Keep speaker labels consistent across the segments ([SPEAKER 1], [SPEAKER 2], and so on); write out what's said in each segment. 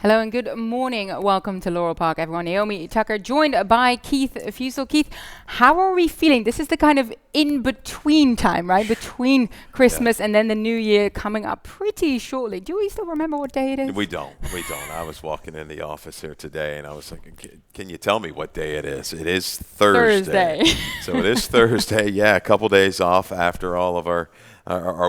[SPEAKER 1] Hello and good morning. Welcome to Laurel Park, everyone. Naomi Tucker, joined by Keith Fusel. Keith, how are we feeling? This is the kind of in-between time, right? Between Christmas and then the New Year coming up pretty shortly. Do we still remember what day it is?
[SPEAKER 2] We don't. I was walking in the office here today, and I was like, can you tell me what day it is? It is Thursday. So it is Thursday. Yeah, a couple days off after all of our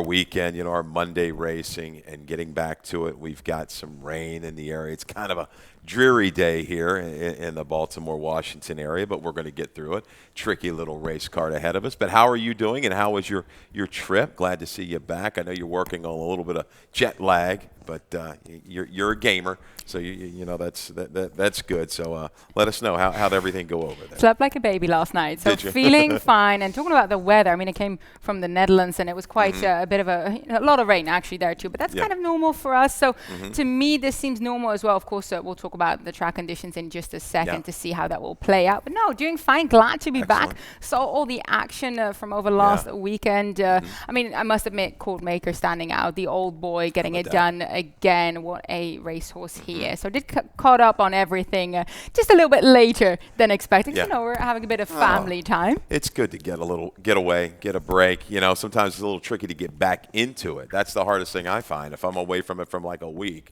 [SPEAKER 2] weekend, our Monday racing and getting back to it. We've got some rain in the area. It's kind of a dreary day here in the Baltimore, Washington area, but we're going to get through it. Tricky little race card ahead of us. But how are you doing, and how was your trip? Glad to see you back. I know you're working on a little bit of jet lag, but you're a gamer, so that's good. So let us know how'd everything go over there.
[SPEAKER 1] Slept like a baby last night, so feeling fine. And talking about the weather, I mean, it came from the Netherlands, and it was quite a bit of a lot of rain actually there too. But that's kind of normal for us. So to me, this seems normal as well. Of course, we'll talk about the track conditions in just a second to see how that will play out. But no, doing fine. Glad to be back. Saw all the action from over last weekend. I mean, I must admit, Colt Maker standing out. The old boy getting it done again. What a racehorse he is. So did caught up on everything just a little bit later than expected. You know, we're having a bit of family time.
[SPEAKER 2] It's good to get away, get a break. Sometimes it's a little tricky to get back into it. That's the hardest thing I find. If I'm away from it from like a week,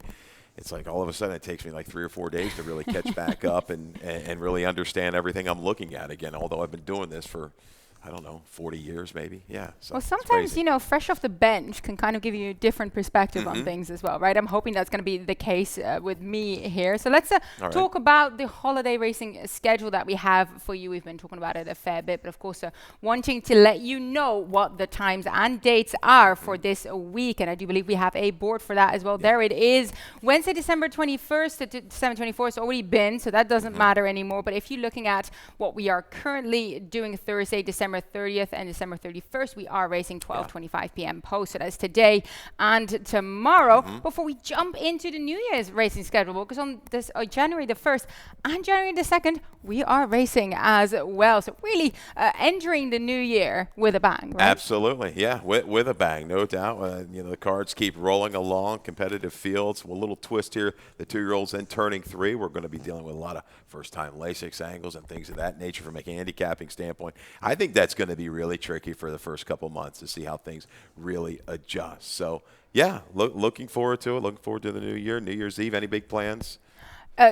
[SPEAKER 2] it's like all of a sudden it takes me like 3 or 4 days to really catch back up and really understand everything I'm looking at again, although I've been doing this for, I don't know, 40 years maybe. Yeah. So
[SPEAKER 1] well, sometimes, fresh off the bench can kind of give you a different perspective on things as well, right? I'm hoping that's going to be the case with me here. So let's talk about the holiday racing schedule that we have for you. We've been talking about it a fair bit, but of course, wanting to let you know what the times and dates are for this week. And I do believe we have a board for that as well. There it is. Wednesday, December 21st to December 24th. It's already been, so that doesn't matter anymore. But if you're looking at what we are currently doing Thursday, December 30th and December 31st, we are racing 12:25 p.m. post. So that's today and tomorrow. Before we jump into the New Year's racing schedule, because on this January the 1st and January the 2nd, we are racing as well. So really entering the new year with a bang, right?
[SPEAKER 2] Absolutely, yeah, with a bang, no doubt. The cards keep rolling along, competitive fields. A little twist here, the 2-year-olds then turning 3. We're going to be dealing with a lot of first-time Lasix angles and things of that nature from a handicapping standpoint. I think that's going to be really tricky for the first couple months to see how things really adjust. So, yeah, looking forward to it. Looking forward to the new year, New Year's Eve. Any big plans?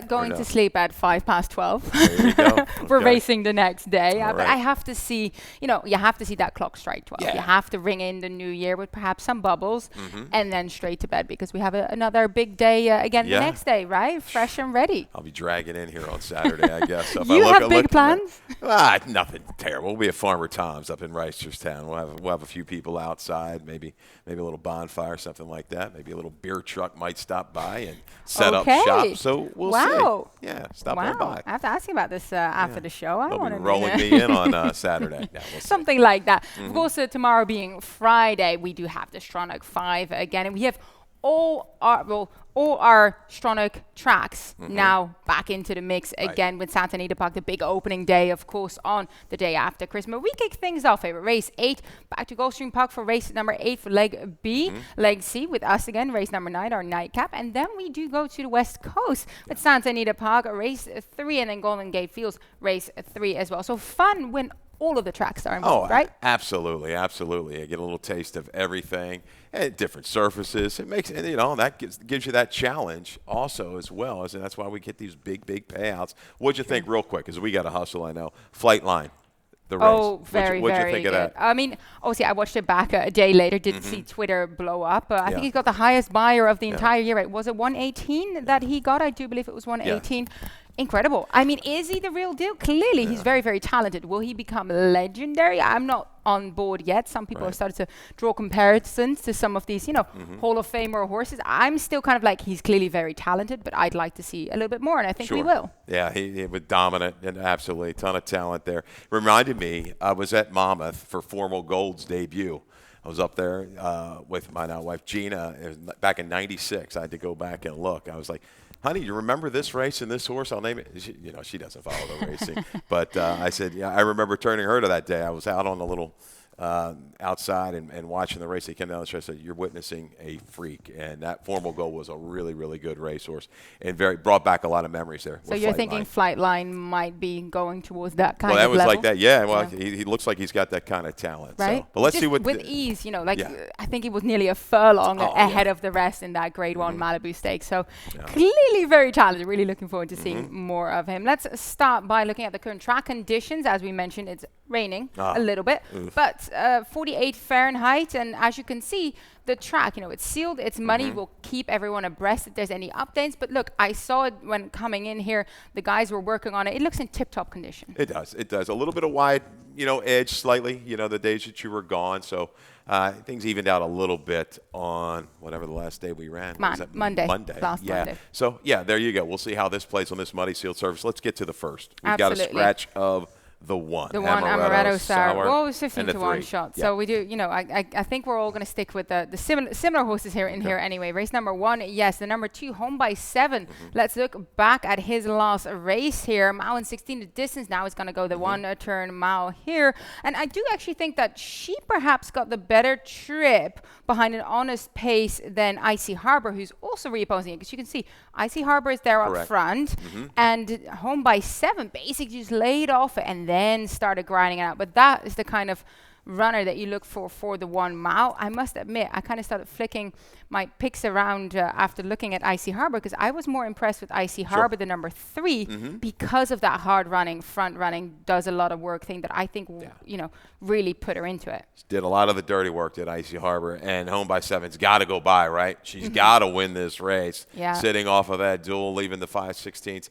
[SPEAKER 1] Going to sleep at 12:05.
[SPEAKER 2] There you go.
[SPEAKER 1] We're racing the next day.
[SPEAKER 2] All
[SPEAKER 1] but
[SPEAKER 2] right.
[SPEAKER 1] I have to see, you have to see that clock strike 12.
[SPEAKER 2] Yeah.
[SPEAKER 1] You have to ring in the new year with perhaps some bubbles and then straight to bed because we have another big day again the next day, right? Fresh and ready.
[SPEAKER 2] I'll be dragging in here on Saturday, I guess. So
[SPEAKER 1] You have big plans?
[SPEAKER 2] Nothing terrible. We'll be at Farmer Tom's up in Reisterstown. We'll have a few people outside, maybe a little bonfire, something like that. Maybe a little beer truck might stop by and set up shop. So we'll see. Yeah, stop on by.
[SPEAKER 1] I have to ask you about this after the show. I
[SPEAKER 2] They'll
[SPEAKER 1] want
[SPEAKER 2] be
[SPEAKER 1] to
[SPEAKER 2] rolling me in on Saturday. Yeah, we'll see.
[SPEAKER 1] something like that. Of course, tomorrow being Friday, we do have the Stronach 5 again, and we have all our Stronach tracks now back into the mix again with Santa Anita Park, the big opening day, of course, on the day after Christmas. We kick things off here with race 8, back to Gulfstream Park for race number 8 for leg B. Leg C with us again, race number 9, our nightcap. And then we do go to the West Coast with Santa Anita Park, race 3, and then Golden Gate Fields, race 3 as well. So fun when all of the tracks are involved, right?
[SPEAKER 2] Absolutely. I get a little taste of everything and different surfaces. It makes that gives you that challenge also as well, and that's why we get these big payouts. What'd you think, real quick? Because we got to hustle. I know. Flightline. The race.
[SPEAKER 1] Oh, very,
[SPEAKER 2] what'd you
[SPEAKER 1] very
[SPEAKER 2] think
[SPEAKER 1] good.
[SPEAKER 2] of that?
[SPEAKER 1] I mean, obviously, I watched it back a day later. Didn't see Twitter blow up. I think he's got the highest buyer of the entire year. Right? Was it 118 that he got? I do believe it was 118. Incredible. I mean, is he the real deal? Clearly, he's very, very talented. Will he become legendary? I'm not on board yet. Some people have started to draw comparisons to some of these, Hall of Famer horses. I'm still kind of like, he's clearly very talented, but I'd like to see a little bit more, and I think we will.
[SPEAKER 2] Yeah, he was dominant and absolutely a ton of talent there. Reminded me, I was at Monmouth for Formal Gold's debut. I was up there with my now wife, Gina, back in '96. I had to go back and look. I was like, honey, you remember this race and this horse? I'll name it. She doesn't follow the racing. But I said, yeah, I remember turning her to that day. I was out on a little outside and watching the race. They came down the stretch and said, you're witnessing a freak. And that Formal Goal was a really, really good racehorse and brought back a lot of memories there.
[SPEAKER 1] So you're thinking Flightline might be going towards that kind of
[SPEAKER 2] level? Well, that was
[SPEAKER 1] level?
[SPEAKER 2] like that, yeah. Well, yeah. He looks like he's got that kind of talent.
[SPEAKER 1] Right.
[SPEAKER 2] So. But let's
[SPEAKER 1] just
[SPEAKER 2] see what.
[SPEAKER 1] With ease, I think he was nearly a furlong ahead of the rest in that Grade 1 Malibu Stakes. So clearly very talented. Really looking forward to seeing more of him. Let's start by looking at the current track conditions. As we mentioned, it's raining a little bit, but 48 Fahrenheit, and as you can see, the track, it's sealed, it's muddy. We'll keep everyone abreast if there's any updates. But look, I saw it when coming in here. The guys were working on it. It looks in tip-top condition.
[SPEAKER 2] It does. It does. A little bit of wide, edge slightly, the days that you were gone. So things evened out a little bit on whatever the last day we ran.
[SPEAKER 1] Monday. Last
[SPEAKER 2] yeah.
[SPEAKER 1] Monday.
[SPEAKER 2] So, there you go. We'll see how this plays on this muddy sealed surface. Let's get to the first. We've
[SPEAKER 1] Absolutely.
[SPEAKER 2] got a scratch of the one
[SPEAKER 1] Amaretto Sour. Well, it was 15 to 1 shot.
[SPEAKER 2] Yeah.
[SPEAKER 1] So we do, I think we're all going to stick with the similar horses here here anyway. Race number 1, yes. The number 2, Home by 7. Let's look back at his last race here. Mile and 16 the distance. Now it's going to go the one turn mile here. And I do actually think that she perhaps got the better trip behind an honest pace than Icy Harbor, who's also reopposing it. Because you can see Icy Harbor is there up front. And Home by 7 basically just laid off it and then started grinding it out. But that is the kind of runner that you look for the 1 mile. I must admit, I kind of started flicking my picks around after looking at Icy Harbor, because I was more impressed with Icy Harbor, the number 3, because of that hard running, front running, does a lot of work thing that I think really put her into it.
[SPEAKER 2] She did a lot of the dirty work, did Icy Harbor, and Home by 7's got to go by, right? She's got to win this race.
[SPEAKER 1] Yeah.
[SPEAKER 2] Sitting off of that duel, leaving the 5/16,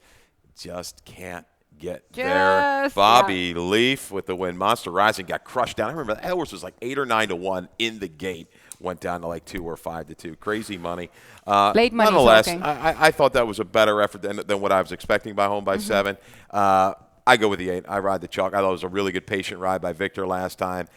[SPEAKER 2] just can't get there. Bobby Leaf with the win. Monster Rising got crushed down. I remember that horse was like 8 or 9 to 1 in the gate. Went down to like 2 or 5 to 2. Crazy money.
[SPEAKER 1] Late money.
[SPEAKER 2] Nonetheless, I thought that was a better effort than what I was expecting by Home by 7. I go with the 8. I ride the chalk. I thought it was a really good patient ride by Victor last time.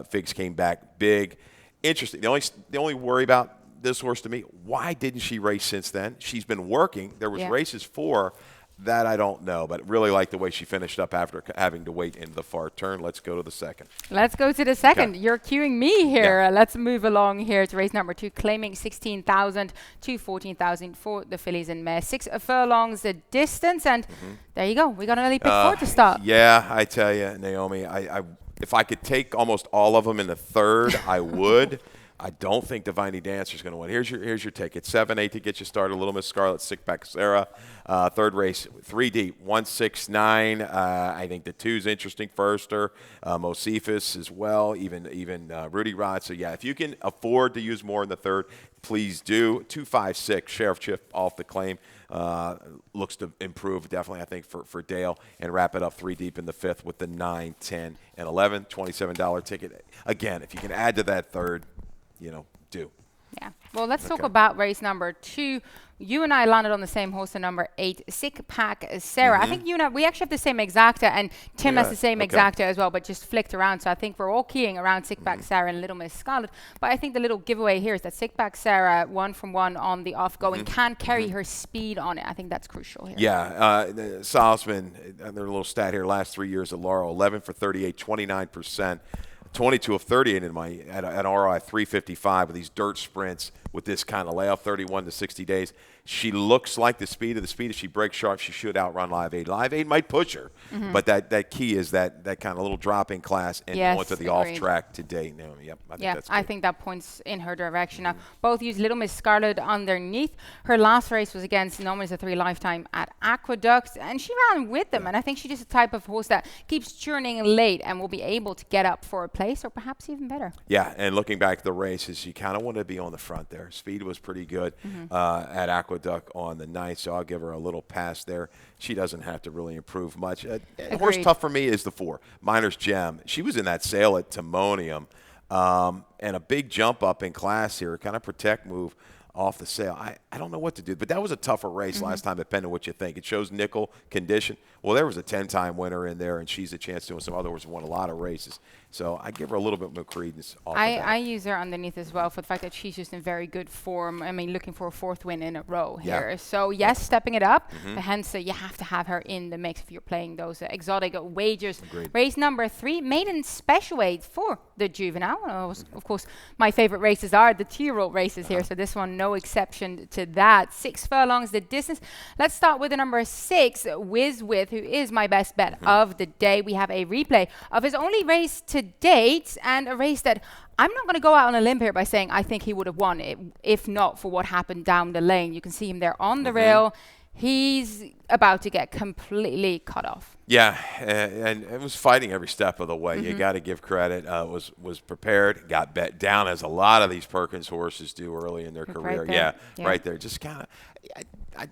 [SPEAKER 2] Figs came back big. Interesting. The only worry about this horse to me, why didn't she race since then? She's been working. There was races for. That I don't know, but really like the way she finished up after having to wait into the far turn. Let's go to the second.
[SPEAKER 1] Let's go to the second. Okay. You're cueing me here. Let's move along here to race number 2, claiming 16,000 to 14,000 for the fillies and mares. 6 furlongs the distance, and there you go. We got an early pick 4 to start.
[SPEAKER 2] Yeah, I tell you, Naomi, I if I could take almost all of them in the third, I would. I don't think Divine Dancer is going to win. Here's your take. It's 7-8 to get you started. Little Miss Scarlet, Sickback Sarah. Third race, 3 deep, 169. I think the 2's interesting. Firster, Mosifus as well. Even Rudy Rod. So yeah, if you can afford to use more in the third, please do. 2-5-6. Sheriff Chip off the claim. Looks to improve definitely, I think, for Dale, and wrap it up 3 deep in the 5th with the 9, 10, and 11. $27 ticket. Again, if you can add to that third, do.
[SPEAKER 1] Yeah. Well, let's talk about race number 2. You and I landed on the same horse, the number 8, Sick Pack Sarah. I think you and I, we actually have the same exacta, and Tim has the same exacta as well, but just flicked around. So I think we're all keying around Sick Pack Sarah and Little Miss Scarlet. But I think the little giveaway here is that Sick Pack Sarah, 1 from 1 on the off-going, can carry her speed on it. I think that's crucial here.
[SPEAKER 2] Yeah. Salzman, their little stat here, last 3 years at Laurel, 11 for 38, 29%. 22 of 38 at ROI 355 with these dirt sprints with this kind of layoff, 31 to 60 days. She looks like the speed. If she breaks sharp, she should outrun Live 8. Live 8 might push her, but that key is that kind of little drop in class and onto the off track today. No, I think
[SPEAKER 1] that points in her direction. Now, both use Little Miss Scarlet underneath. Her last race was against Nomina's a 3 Lifetime at Aqueduct, and she ran with them. And I think she's just the type of horse that keeps churning late and will be able to get up for a place, or perhaps even better.
[SPEAKER 2] Yeah, and looking back at the races, you kind of want to be on the front there. Speed was pretty good at Aqueduct on the 9th, so I'll give her a little pass there. She doesn't have to really improve much. Horse tough for me is the 4, Miner's Gem. She was in that sale at Timonium, and a big jump up in class here, kind of protect move off the sale. I don't know what to do, but that was a tougher race last time, depending on what you think. It shows nickel condition. Well, there was a 10-time winner in there, and she's a chance to, and some other ones won a lot of races. So I give her a little bit more credence off of that.
[SPEAKER 1] I use her underneath as well for the fact that she's just in very good form. I mean, looking for a 4th win in a row here. So yes, stepping it up. But hence, you have to have her in the mix if you're playing those exotic wagers.
[SPEAKER 2] Agreed.
[SPEAKER 1] Race number 3, Maiden Special Weight for the Juvenile. Of course, my favorite races are the 2-year-old races here. So this one, no exception to that. 6 furlongs the distance. Let's start with the number 6, Whiz With, who is my best bet of the day. We have a replay of his only race to date, and a race that I'm not going to go out on a limb here by saying I think he would have won it if not for what happened down the lane. You can see him there on the rail. He's about to get completely cut off.
[SPEAKER 2] Yeah, and it was fighting every step of the way. You got to give credit. Was prepared, got bet down, as a lot of these Perkins horses do early in their career. Right there. Just kind of.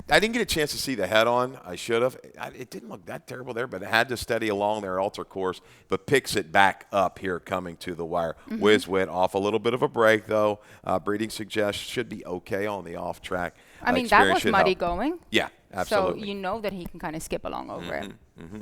[SPEAKER 2] I didn't get a chance to see the head-on. I should have. It didn't look that terrible there, but it had to steady along their altar course, but picks it back up here coming to the wire. Whiz Wit off a little bit of a break, though. Breeding suggests should be okay on the off-track.
[SPEAKER 1] I mean, that was muddy going.
[SPEAKER 2] Yeah, absolutely.
[SPEAKER 1] So you know that he can kind of skip along over it.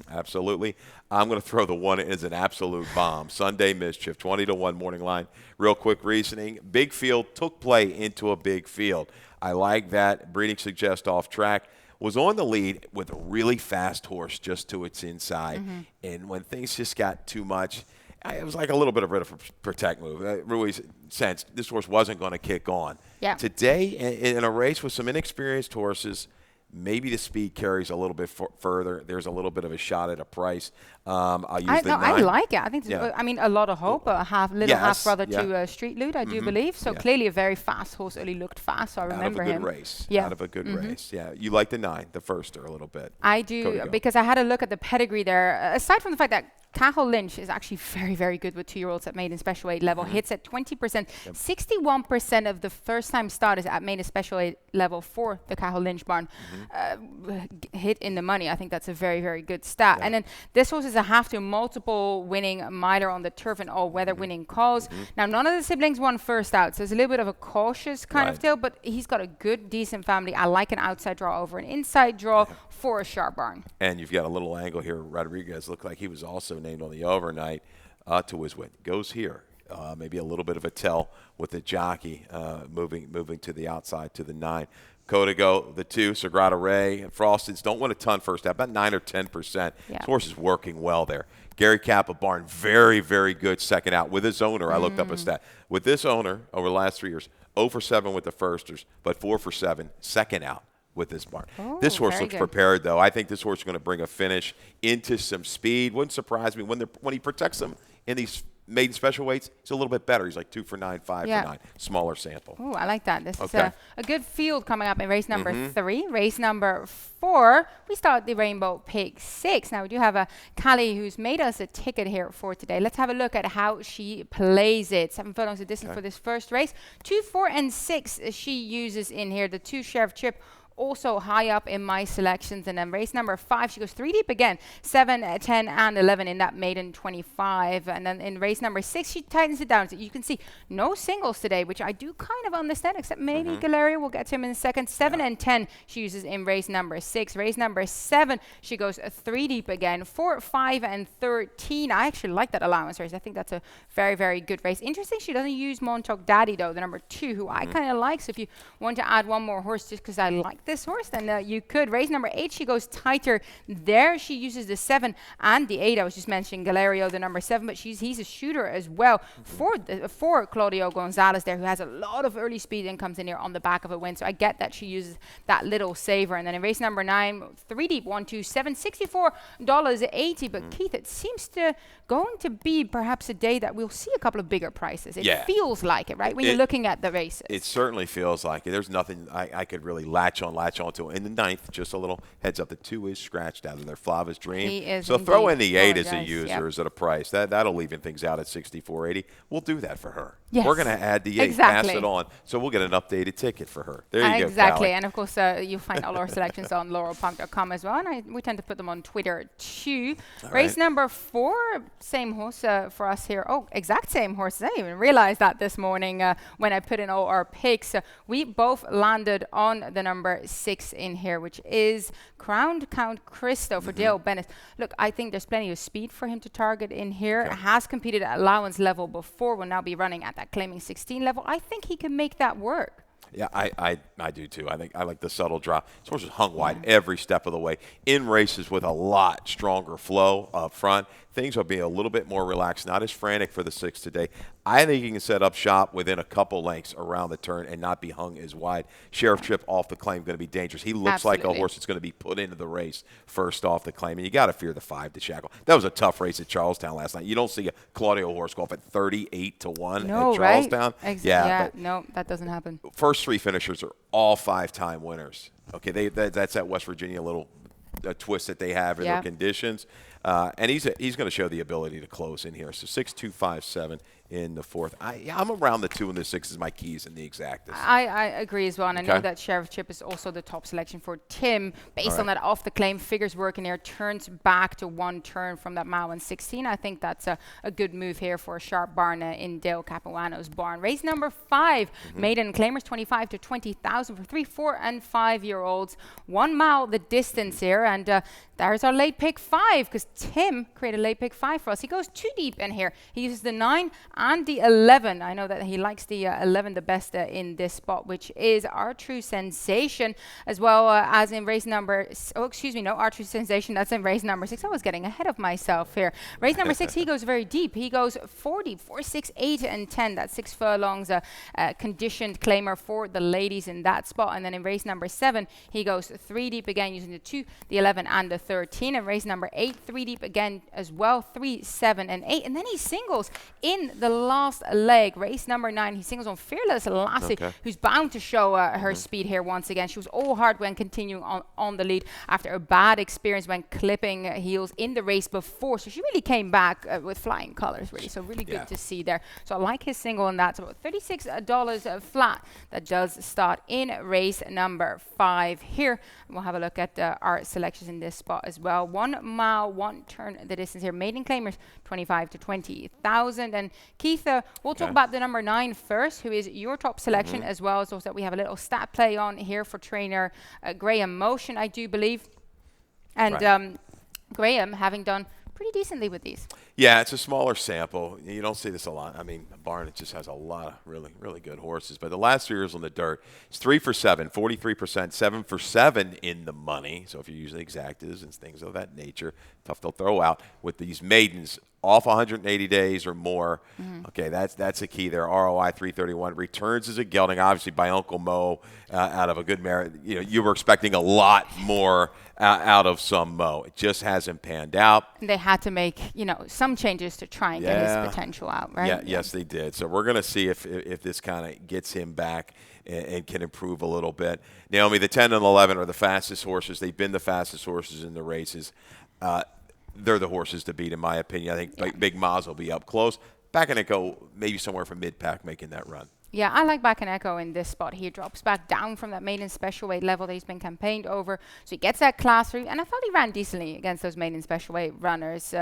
[SPEAKER 2] Absolutely. I'm going to throw the one as an absolute bomb. Sunday Mischief, 20-1 morning line. Real quick reasoning. Big field, took play into a big field. I like that. Breeding suggests off track. Was on the lead with a really fast horse just to its inside. And when things just got too much, it was like a little bit of a protect move. Ruiz sensed this horse wasn't going to kick on.
[SPEAKER 1] Yeah.
[SPEAKER 2] Today, in a race with some inexperienced horses, maybe the speed carries a little bit further. There's a little bit of a shot at a price. I'll use the 9.
[SPEAKER 1] I like it. I think, I mean, a lot of hope. Half brother to Street Loot, I do believe. So clearly a very fast horse. Early looked fast. So I remember him.
[SPEAKER 2] Out of a good race. Yeah. You like the 9, the firster, a little bit.
[SPEAKER 1] I do, because I had a look at the pedigree there. Aside from the fact that Cahill Lynch is actually very, very good with 2-year-olds at Maiden Special Weight level. Hits at 20%. 61% of the first-time starters at Maiden Special Weight level for the Cahill Lynch barn hit in the money. I think that's a very, very good stat. And then this horse is a have-to multiple winning miler on the turf and all-weather winning calls. Now, none of the siblings won first out, so it's a little bit of a cautious kind of deal, but he's got a good, decent family. I like an outside draw over an inside draw for a sharp barn. And
[SPEAKER 2] you've got a little angle here. Rodriguez looked like he was also named on the overnight to his win. Goes here. Maybe a little bit of a tell with the jockey moving to the outside to the 9. Codigo, the 2, Sagrada Ray, and Frosteds don't win a ton first out, about 9 or 10%. This horse is working well there. Gary Kappa barn, very, very good second out with his owner. I looked up a stat. With this owner over the last 3 years, 0 for 7 with the firsters, but 4 for 7 second out with this barn. This horse looks prepared, though. I think this horse is going to bring a finish into some speed. Wouldn't surprise me when he protects them in these Maiden Special Weights. He's a little bit better. He's like 2 for 9, 5 for 9. Smaller sample.
[SPEAKER 1] Oh, I like that. This is a good field coming up in race number 3. Race number 4, we start the Rainbow Pig 6. Now, we do have a Callie who's made us a ticket here for today. Let's have a look at how she plays it. 7 furlongs of distance for this first race. 2, 4, and 6 she uses in here. The 2 Sheriff Chip also high up in my selections. And then race number 5, she goes 3 deep again. 7, 10, and 11 in that maiden 25. And then in race number 6, she tightens it down. So you can see no singles today, which I do kind of understand, except maybe Galeria. We'll get to him in a second. 7 and 10 she uses in race number 6. Race number 7, she goes 3 deep again. 4, 5, and 13. I actually like that allowance race. I think that's a very, very good race. Interesting, she doesn't use Montauk Daddy, though, the number 2, who I kind of like. So if you want to add one more horse just because I like this horse, then you could. Race number 8, she goes tighter there. She uses the 7 and the 8. I was just mentioning Galerio, the number 7, but he's a shooter as well for Claudio Gonzalez there, who has a lot of early speed and comes in here on the back of a win. So I get that she uses that little saver. And then in race number 9, 3 deep, 1, 2, 7, $64.80. But Keith, it seems going to be perhaps a day that we'll see a couple of bigger prices. It feels like it, right? When you're looking at the races.
[SPEAKER 2] It certainly feels like it. There's nothing I could really latch on to. In the 9th, just a little heads up, the 2 is scratched out of there. Flava's Dream. So throw in the 8 as a user at a price. That'll even things out at $64.80. We'll do that for her.
[SPEAKER 1] Yes.
[SPEAKER 2] We're going to add the 8, pass it on. So we'll get an updated ticket for her. There you go.
[SPEAKER 1] Exactly. And of course, you'll find all our selections on laurelpump.com as well. And we tend to put them on Twitter too. Race number 4, same horse for us here. Oh, exact same horse. I didn't even realize that this morning when I put in all our picks. We both landed on the number number 6 in here, which is Crowned Count Cristo for Dale Bennett. Look, I think there's plenty of speed for him to target in here. Has competed at allowance level before, will now be running at that claiming 16 level. I think he can make that work.
[SPEAKER 2] Yeah, I do too. I think I like the subtle drop. This horse is hung wide every step of the way. In races with a lot stronger flow up front, things will be a little bit more relaxed, not as frantic for the 6 today. I think he can set up shop within a couple lengths around the turn and not be hung as wide. Sheriff Trip off the claim going to be dangerous. He looks like a horse that's going to be put into the race first off the claim, and you got to fear the 5 to Shackle. That was a tough race at Charlestown last night. You don't see a Claudio horse go off at 38 to 1 at Charlestown.
[SPEAKER 1] Right? No, that doesn't happen.
[SPEAKER 2] First 3 finishers are all 5-time winners. Okay, that's that West Virginia little twist that they have in their conditions. And he's going to show the ability to close in here. So 6-2-5-7 in the 4th. I'm around the 2 and the 6 is my keys in the exactas.
[SPEAKER 1] I agree as well. And I know that Sheriff Chip is also the top selection for Tim. Based on that off the claim, figures work in here, turns back to 1 turn from that mile and 16. I think that's a good move here for a sharp barn in Dale Capuano's barn. Race number 5, Maiden claimers 25 to 20,000 for 3, 4, and 5-year-olds. 1 mile the distance here. And there's our late pick 5, because Tim created late pick 5 for us. He goes too deep in here. He uses the 9 and the 11. I know that he likes the 11 the best in this spot, which is Our True Sensation, as well as in race number... Our True Sensation, that's in race number 6. I was getting ahead of myself here. Race number 6, he goes very deep. He goes 40, 4, 6, 8, and 10. That's 6 furlongs, conditioned claimer for the ladies in that spot. And then in race number 7, he goes 3 deep again using the 2, the 11, and the 13. And race number 8, 3 deep again as well, 3, 7, and 8. And then he singles in the last leg. Race number 9, he singles on Fearless Lassie, who's bound to show her speed here once again. She was all hard when continuing on the lead after a bad experience when clipping heels in the race before. So she really came back with flying colors, really. So really good to see there. So I like his single, and that's about $36 flat. That does start in race number 5 here. We'll have a look at our selections in this spot as well. 1 mile, 1 turn the distance here. Maiden claimers 25 to 20,000. And Keith, we'll talk about the number 9 first, who is your top selection, as well as also that we have a little stat play on here for trainer Graham Motion, I do believe. And Graham having done pretty decently with these.
[SPEAKER 2] Yeah, it's a smaller sample. You don't see this a lot. I mean, Barn just has a lot of really, really good horses. But the last 3 years on the dirt, it's 3 for 7, 43%, 7 for 7 in the money. So if you're using exactas and things of that nature, tough to throw out with these maidens off 180 days or more. Okay, that's a key there. ROI 331. Returns as a gelding, obviously by Uncle Mo out of a good mare. You know, you were expecting a lot more out of some Mo. It just hasn't panned out.
[SPEAKER 1] And they had to make, some changes to try and get his potential out, right?
[SPEAKER 2] Yeah, yes, they did. So we're going to see if this kind of gets him back and can improve a little bit. Naomi, the 10 and 11 are the fastest horses. They've been the fastest horses in the races. They're the horses to beat, in my opinion. I think Big Maz will be up close. Back and Echo, maybe somewhere from mid-pack making that run.
[SPEAKER 1] Yeah, I like Back and Echo in this spot. He drops back down from that maiden special weight level that he's been campaigned over. So he gets that class 3. And I thought he ran decently against those maiden special weight runners.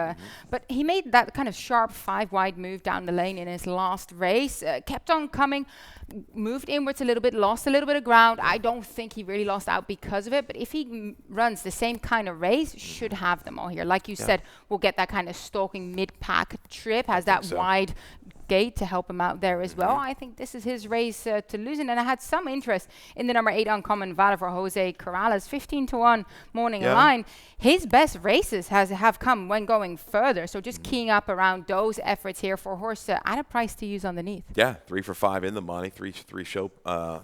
[SPEAKER 1] But he made that kind of sharp 5-wide move down the lane in his last race. Kept on coming, moved inwards a little bit, lost a little bit of ground. I don't think he really lost out because of it. But if he runs the same kind of race, should have them all here. Like you said, we'll get that kind of stalking mid-pack trip. Has that wide gate to help him out there as well. I think this is his race to lose in. And I had some interest in the number 8 Uncommon Valor for Jose Corrales, 15 to 1 morning line. His best races have come when going further. So just keying up around those efforts here for a horse at a price to use underneath.
[SPEAKER 2] Yeah, 3 for 5 in the money, three show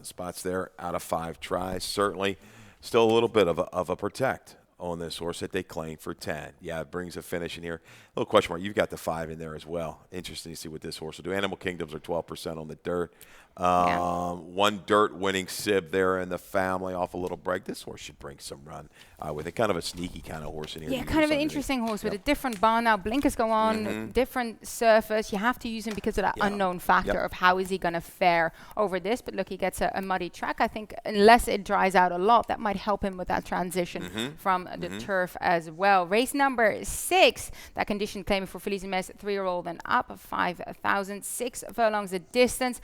[SPEAKER 2] spots there out of 5 tries. Certainly still a little bit of a protect on this horse that they claim for 10. Yeah, it brings a finish in here. A little question mark. You've got the 5 in there as well. Interesting to see what this horse will do. Animal Kingdoms are 12% on the dirt. One dirt winning sib there in the family off a little break. This horse should bring some run with it. Kind of a sneaky kind of horse in here.
[SPEAKER 1] Yeah, kind of an interesting horse with a different barn now. Blinkers go on, different surface. You have to use him because of that unknown factor of how is he going to fare over this. But look, he gets a muddy track. I think unless it dries out a lot, that might help him with that transition from the turf as well. Race number 6, that condition claiming for Feliz Mes 3-year-old and up, 5,000, 6 furlongs a distance.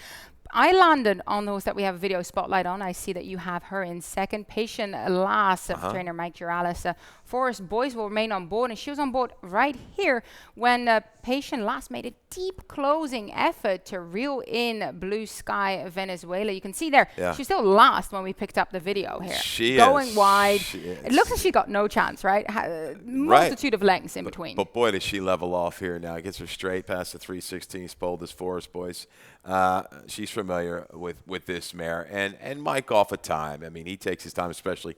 [SPEAKER 1] I landed on those that we have a video spotlight on. I see that you have her in second. Patient last, trainer Mike Giralis. Forrest Boyce will remain on board, and she was on board right here when Patient last made a deep closing effort to reel in Blue Sky Venezuela. You can see there, she's still last when we picked up the video here.
[SPEAKER 2] She
[SPEAKER 1] going
[SPEAKER 2] is.
[SPEAKER 1] wide.
[SPEAKER 2] She is.
[SPEAKER 1] It looks like she got no chance, right? Multitude of lengths in between.
[SPEAKER 2] But boy, does she level off here now. Gets her straight past the 316 pole, this Forrest Boyce. She's familiar with this mare. And Mike off of time. I mean, he takes his time, especially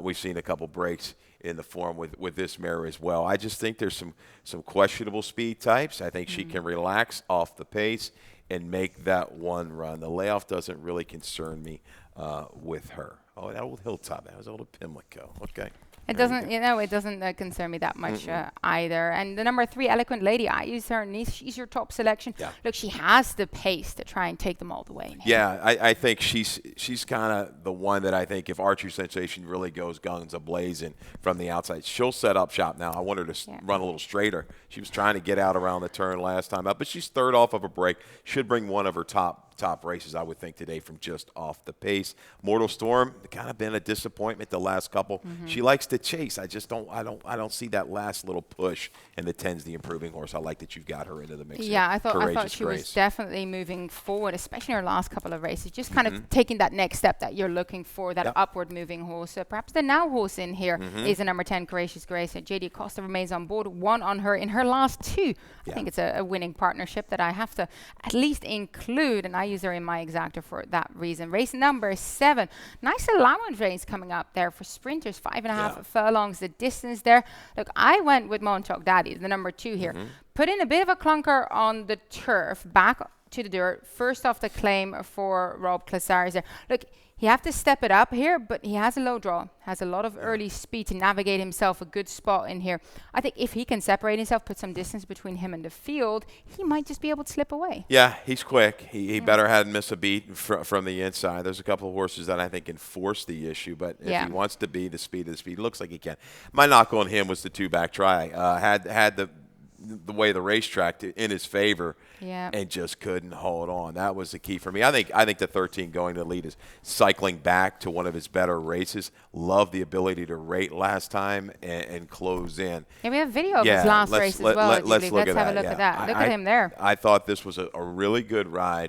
[SPEAKER 2] we've seen a couple breaks in the form with this mare as well. I just think there's some questionable speed types. I think she can relax off the pace and make that one run. The layoff doesn't really concern me with her. Oh, that old Hilltop. That was old Pimlico. Okay.
[SPEAKER 1] It doesn't, it doesn't concern me that much either. And the number 3, Eloquent Lady, I use her, and she's your top selection. Yeah. Look, she has the pace to try and take them all the way.
[SPEAKER 2] Yeah, I think she's kind of the one that I think if Archery Sensation really goes guns a-blazing from the outside, she'll set up shop. Now, I want her to run a little straighter. She was trying to get out around the turn last time up, but she's third off of a break. Should bring one of her top races, I would think, today from just off the pace. Mortal Storm, kind of been a disappointment the last couple. She likes to chase. I don't see that last little push, and the 10's the improving horse. I like that you've got her into the mix.
[SPEAKER 1] Yeah, I thought she was definitely moving forward, especially in her last couple of races, just kind of taking that next step that you're looking for, that upward moving horse. Perhaps the now horse in here is the number 10, Courageous Grace. JD Costa remains on board, 1 on her in her last 2. I think it's a winning partnership that I have to at least include, and I use her in my exacta for that reason. Race number 7. Nice allowance race coming up there for sprinters. 5.5 furlongs the distance there. Look, I went with Montauk Daddy, the number 2 here. Put in a bit of a clunker on the turf, back to the dirt. First off the claim for Rob Classaris there. Look, he have to step it up here, but he has a low draw, has a lot of early speed to navigate himself a good spot in here. I think if he can separate himself, put some distance between him and the field, he might just be able to slip away.
[SPEAKER 2] Yeah, he's quick. He better hadn't miss a beat from the inside. There's a couple of horses that I think can force the issue, but if he wants to be the speed of the speed, looks like he can. My knock on him was the 2-back try. Had the way the racetrack in his favor and just couldn't hold on. That was the key for me. I think the 13 going to the lead is cycling back to one of his better races. Love the ability to rate last time and close in.
[SPEAKER 1] Yeah, we have video of his last race as well.
[SPEAKER 2] Let's have
[SPEAKER 1] a look at that. Look at him there.
[SPEAKER 2] I thought this was a really good ride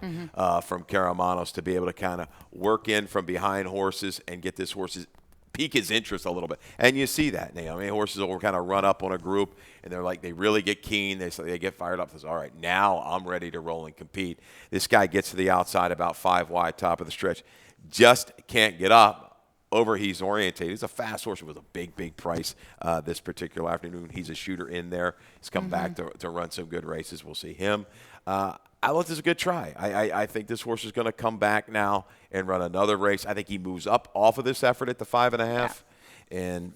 [SPEAKER 2] from Karamanos to be able to kind of work in from behind horses and get this horse's pique his interest a little bit. And you see that now. I mean, horses will kind of run up on a group, and they really get keen. They get fired up. They say, all right, now I'm ready to roll and compete. This guy gets to the outside about 5 wide, top of the stretch. Just can't get up. He's orientated. He's a fast horse with a big price this particular afternoon. He's a shooter in there. He's come back to run some good races. We'll see him. I thought this is a good try. I think this horse is going to come back now and run another race. I think he moves up off of this effort at the 5.5, and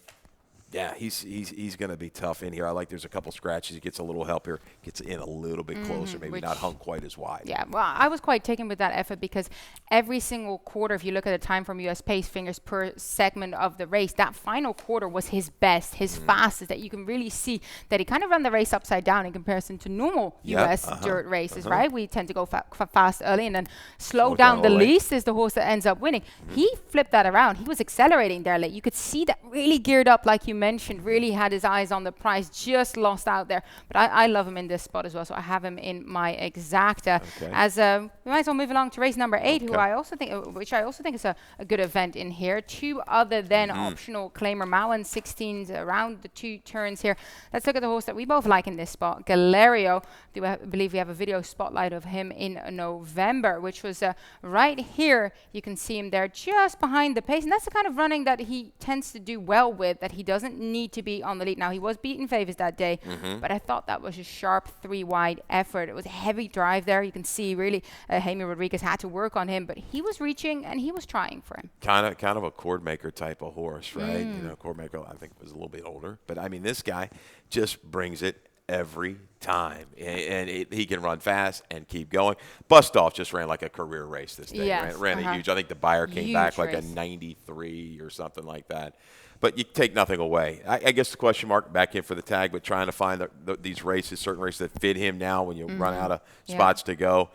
[SPEAKER 2] he's going to be tough in here. I like there's a couple scratches. He gets a little help here, gets in a little bit closer, maybe not hung quite as wide.
[SPEAKER 1] Yeah, well, I was quite taken with that effort because every single quarter, if you look at the time from US Pace fingers per segment of the race, that final quarter was his best, his fastest, that you can really see that he kind of ran the race upside down in comparison to normal US dirt races, right? We tend to go fast early and then slow down the least is the horse that ends up winning. He flipped that around. He was accelerating there late. You could see that really geared up, like you mentioned, really had his eyes on the prize, just lost out there. But I love him in this spot as well, so I have him in my exacta. As we might as well move along to race number 8, which I also think is a good event in here. 2 other than optional claimer Mowen, 16s around the 2 turns here. Let's look at the horse that we both like in this spot, Galerio. I believe we have a video spotlight of him in November, which was right here. You can see him there just behind the pace, and that's the kind of running that he tends to do well with, that he doesn't need to be on the lead. Now, he was beaten favors that day, but I thought that was a sharp 3 wide effort. It was a heavy drive there. You can see really Jaime Rodriguez had to work on him, but he was reaching and he was trying for him.
[SPEAKER 2] Kind of a cord maker type of horse, right? Cord maker, I think, was a little bit older, but I mean, this guy just brings it every time, and he can run fast and keep going. Bustoff just ran like a career race this day. Ran a huge. I think the buyer came back like a 93 or something like that. But you take nothing away. I guess the question mark back in for the tag, but trying to find these races, certain races that fit him now when you run out of spots to go.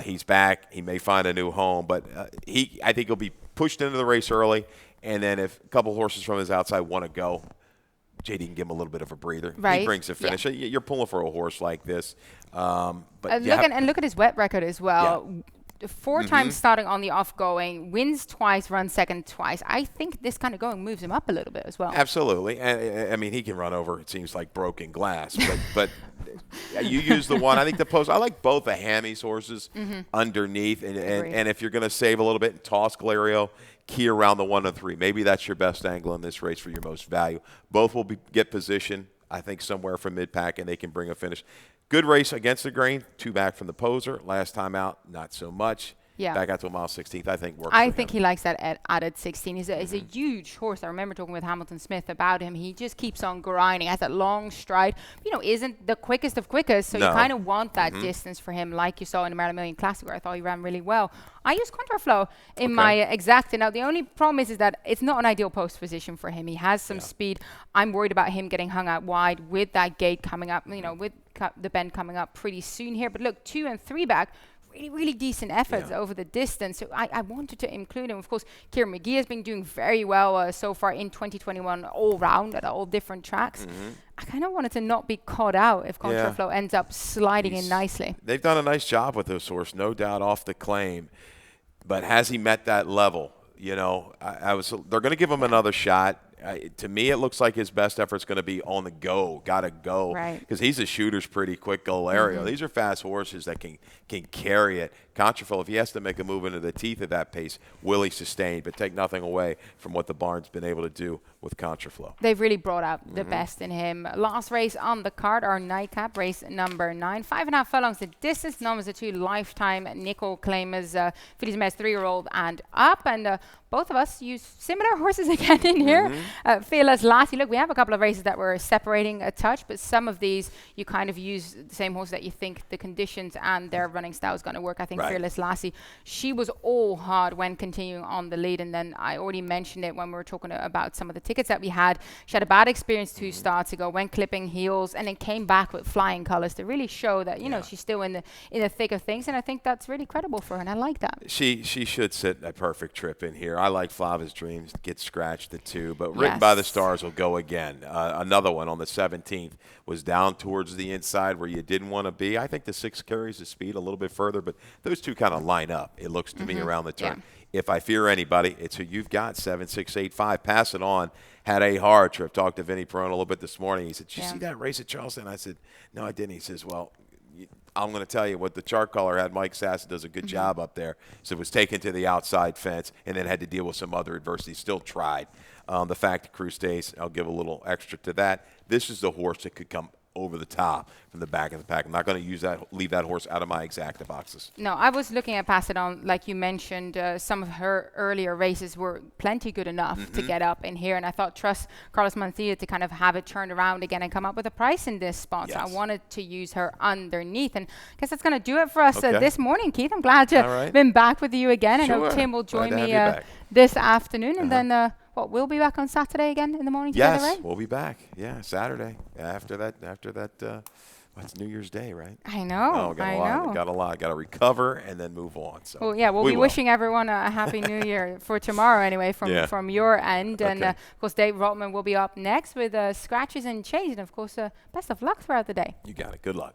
[SPEAKER 2] He's back. He may find a new home, but I think he'll be pushed into the race early. And then if a couple horses from his outside want to go, JD can give him a little bit of a breather.
[SPEAKER 1] Right.
[SPEAKER 2] He brings the finish. Yeah. You're pulling for a horse like this.
[SPEAKER 1] But look at his wet record as well. Yeah. 4 times starting on the off-going, wins twice, runs second twice. I think this kind of going moves him up a little bit as well.
[SPEAKER 2] Absolutely. And I mean, he can run over, it seems like, broken glass. But you use the one. I think the post. I like both the Hammy's horses underneath. And if you're going to save a little bit and toss Glario, key around the 1 and 3. Maybe that's your best angle in this race for your most value. Both will get position, I think, somewhere from mid-pack, and they can bring a finish. Good race against the grain. 2 back from the poser. Last time out, not so much. Yeah. Back out to a mile 16th, I think works.
[SPEAKER 1] I think he likes that added 16. He's a huge horse. I remember talking with Hamilton Smith about him. He just keeps on grinding, has that long stride. Isn't the quickest of quickest, so you kind of want that distance for him, like you saw in the Maryland Million Classic, where I thought he ran really well. I use Contraflow in my exacta. Now, the only problem is that it's not an ideal post position for him. He has some speed. I'm worried about him getting hung out wide with that gate coming up, with the bend coming up pretty soon here. But look, 2 and 3 back, really, really decent efforts over the distance. So I wanted to include him. Of course, Kieran McGee has been doing very well so far in 2021 all round at all different tracks. I kind of wanted to not be caught out if Contraflow ends up sliding in nicely.
[SPEAKER 2] They've done a nice job with this horse, no doubt, off the claim. But has he met that level? They're going to give him another shot. To me, it looks like his best effort's going to be on the go. Got to go.
[SPEAKER 1] Right.
[SPEAKER 2] Because he's a shooter's pretty quick Galerio. These are fast horses that can carry it. Contraflow, if he has to make a move into the teeth of that pace, will he sustain? But take nothing away from what the barn's been able to do with Contraflow.
[SPEAKER 1] They've really brought out the best in him. Last race on the card, our nightcap, race number 9. 5.5 furlongs. The distance numbers are 2 lifetime nickel claimers, Fillies Mess 3-year-old and up. And both of us use similar horses again in here. Fearless Lassie. Look, we have a couple of races that were separating a touch, but some of these you kind of use the same horse that you think the conditions and their running style is going to work. I think Fearless Lassie, she was all hard when continuing on the lead, and then I already mentioned it when we were talking about some of the tickets that we had. She had a bad experience 2 starts ago, went clipping heels, and then came back with flying colors to really show that she's still in the thick of things, and I think that's really credible for her, and I like that.
[SPEAKER 2] She should sit a perfect trip in here. I like Flava's Dreams, get scratched at 2, but Written by the Stars will go again. Another one on the 17th was down towards the inside where you didn't want to be. I think the 6 carries the speed a little bit further, but those 2 kind of line up, it looks to me, around the turn. If I fear anybody, it's who you've got, 7, 6, 8, 5. Pass it on. Had a hard trip. Talked to Vinnie Perone a little bit this morning. He said, did you see that race at Charleston? I said, no, I didn't. He says, well, I'm going to tell you what the chart caller had. Mike Sass does a good job up there. So it was taken to the outside fence and then had to deal with some other adversity. Still tried. The fact that Crew stays, I'll give a little extra to that. This is the horse that could come over the top from the back of the pack. I'm not going to leave that horse out of my exacta boxes.
[SPEAKER 1] No, I was looking at Pass It On, like you mentioned. Some of her earlier races were plenty good enough to get up in here, and I thought trust Carlos Mancilla to kind of have it turned around again and come up with a price in this spot. So I wanted to use her underneath, and I guess that's going to do it for us this morning, Keith. I'm glad to have been back with you again. I know Tim will join me this afternoon, and then we'll be back on Saturday again in the morning together, right?
[SPEAKER 2] Yes, we'll be back. Yeah, Saturday. After that, it's New Year's Day, right?
[SPEAKER 1] I know.
[SPEAKER 2] Got a lot. Got to recover and then move on. So.
[SPEAKER 1] Well, yeah, we'll be wishing everyone a happy New Year for tomorrow anyway from your end. And, of course, Dave Rotman will be up next with scratches and change. And, of course, best of luck throughout the day.
[SPEAKER 2] You got it. Good luck.